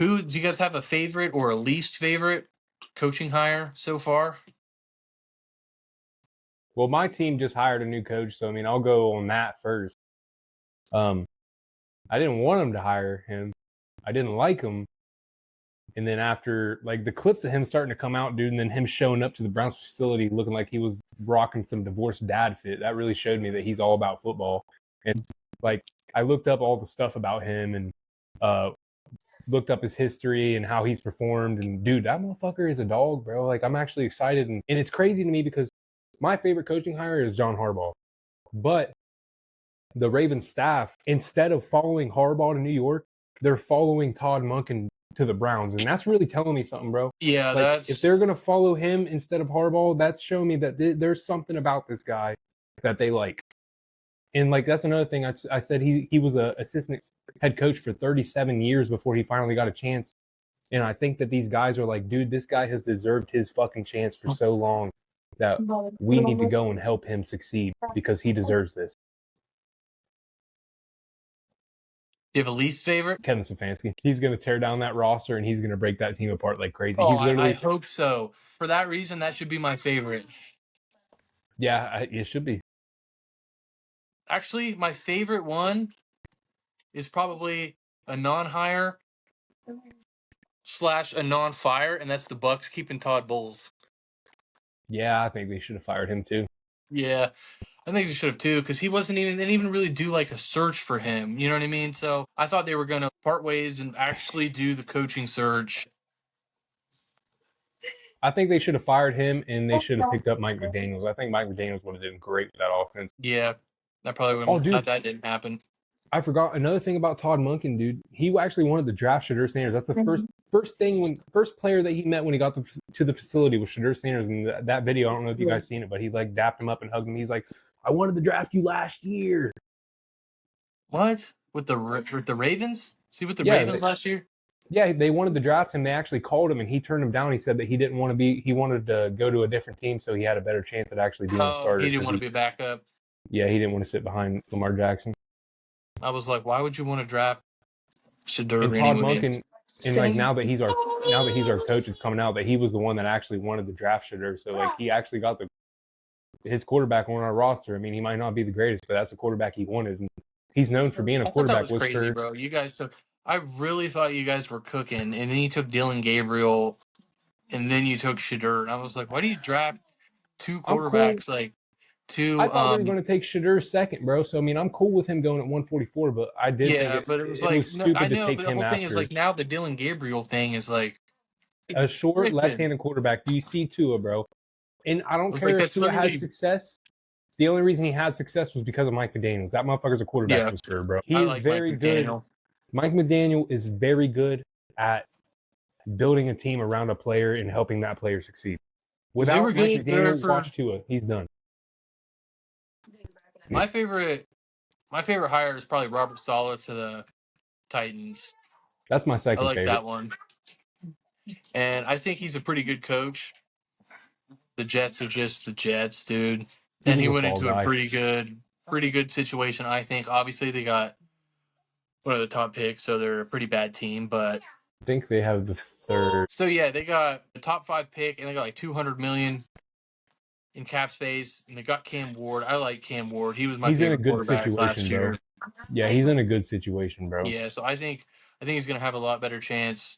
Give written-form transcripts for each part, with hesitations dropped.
Who do you guys have a favorite or a least favorite coaching hire so far? Well, my team just hired a new coach, so I mean, I'll go on that first. I didn't want him to hire him. I didn't like him. And then after, like, the clips of him starting to come out, dude, and then him showing up to the Browns facility looking like he was rocking some divorced dad fit, that really showed me that he's all about football. And, like, I looked up all the stuff about him and looked up his history and how he's performed. And, dude, that motherfucker is a dog, bro. Like, I'm actually excited. And it's crazy to me because my favorite coaching hire is John Harbaugh. But the Ravens staff, instead of following Harbaugh to New York, they're following Todd Monken to the Browns. And that's really telling me something, bro. Yeah, Like, if they're going to follow him instead of Harbaugh, that's showing me that there's something about this guy that they like. And, like, that's another thing. I said he was an assistant head coach for 37 years before he finally got a chance. And I think that these guys are like, dude, this guy has deserved his fucking chance for so long that we need to go and help him succeed because he deserves this. You have a least favorite? Kevin Stefanski. He's going to tear down that roster and he's going to break that team apart like crazy. Oh, He's literally. I hope so. For that reason, that should be my favorite. Yeah, it should be. Actually, my favorite one is probably a non-hire / a non-fire, and that's the Bucks keeping Todd Bowles. Yeah, I think they should have fired him too. Yeah, I think they should have too, because he wasn't even. They didn't even really do like a search for him. You know what I mean? So I thought they were gonna part ways and actually do the coaching search. I think they should have fired him and they should have picked up Mike McDaniels. I think Mike McDaniels would have done great with that offense. Yeah, that probably would. Oh, dude, that didn't happen. I forgot another thing about Todd Monken, dude. He actually wanted to draft Shedeur Sanders. That's the first player that he met when he got to the facility was Shedeur Sanders. And that video, I don't know if you guys seen it, but he like dapped him up and hugged him. He's like, "I wanted to draft you last year." What with the Ravens? See with the Ravens last year? Yeah, they wanted to draft him. They actually called him, and he turned him down. He said that he didn't want to be. He wanted to go to a different team, so he had a better chance at actually being a starter. He didn't want to be a backup. Yeah, he didn't want to sit behind Lamar Jackson. I was like, why would you want to draft Shedeur? And Todd Monken, and like now that he's our coach, it's coming out that he was the one that actually wanted to draft Shedeur. So like he actually got his quarterback on our roster. I mean, he might not be the greatest, but that's the quarterback he wanted. And he's known for being a quarterback. That was crazy, bro. You guys took. I really thought you guys were cooking, and then you took Dillon Gabriel, and then you took Shedeur. And I was like, why do you draft two quarterbacks like two? I thought they were going to take Shedeur second, bro. So I mean, I'm cool with him going at 144, but I did. Yeah, but it was stupid I know, to take but the him whole thing after. is like now the Dillon Gabriel thing is like a short left-handed quarterback. Do you see Tua, bro? And I don't care if Tua had success. The only reason he had success was because of Mike McDaniels. That motherfucker's a quarterback whisperer, bro. He is very good. Mike McDaniel is very good at building a team around a player and helping that player succeed. Without Mike McDaniel, watch Tua. He's done. My favorite hire is probably Robert Saleh to the Titans. That's my second favorite. I like that one. And I think he's a pretty good coach. The Jets are just the Jets, dude. And he went into a pretty good situation, I think. Obviously, they got one of the top picks, so they're a pretty bad team, but I think they have the third. So yeah, they got the top 5 pick, and they got like $200 million in cap space, and they got Cam Ward. I like Cam Ward. He was my favorite quarterback last year. Bro. Yeah, he's in a good situation, bro. Yeah, so I think he's gonna have a lot better chance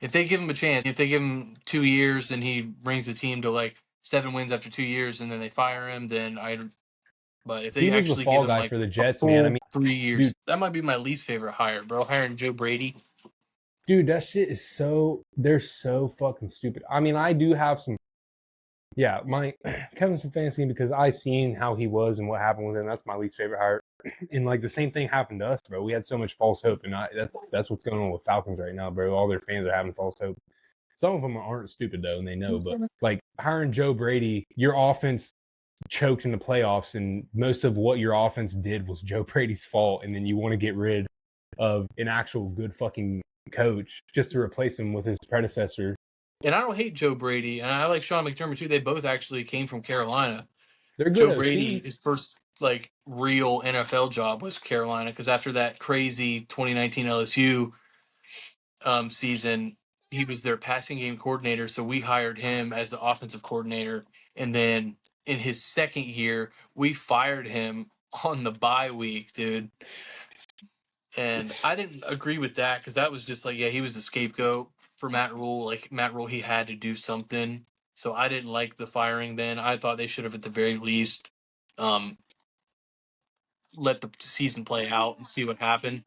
if they give him a chance. If they give him 2 years, and he brings the team to like 7 wins after 2 years, and then they fire him, then But if they actually give him like for the Jets, man, I mean, 3 years, dude, that might be my least favorite hire, bro. Hiring Joe Brady. Dude, that shit is they're so fucking stupid. I mean, I do have some, my Kevin Stefanski, because I seen how he was and what happened with him. That's my least favorite hire. And like the same thing happened to us, bro. We had so much false hope, and that's what's going on with Falcons right now, bro. All their fans are having false hope. Some of them aren't stupid though, and they know. But like hiring Joe Brady, your offense choked in the playoffs, and most of what your offense did was Joe Brady's fault. And then you want to get rid of an actual good fucking coach just to replace him with his predecessor. And I don't hate Joe Brady, and I like Sean McDermott too. They both actually came from Carolina. They're good. Joe Brady, his first like real NFL job was Carolina, because after that crazy 2019 LSU season, he was their passing game coordinator. So we hired him as the offensive coordinator. And then in his second year, we fired him on the bye week, dude. And I didn't agree with that because that was just like, yeah, he was a scapegoat for Matt Rule. Like Matt Rule, he had to do something. So I didn't like the firing then. I thought they should have at the very least let the season play out and see what happened.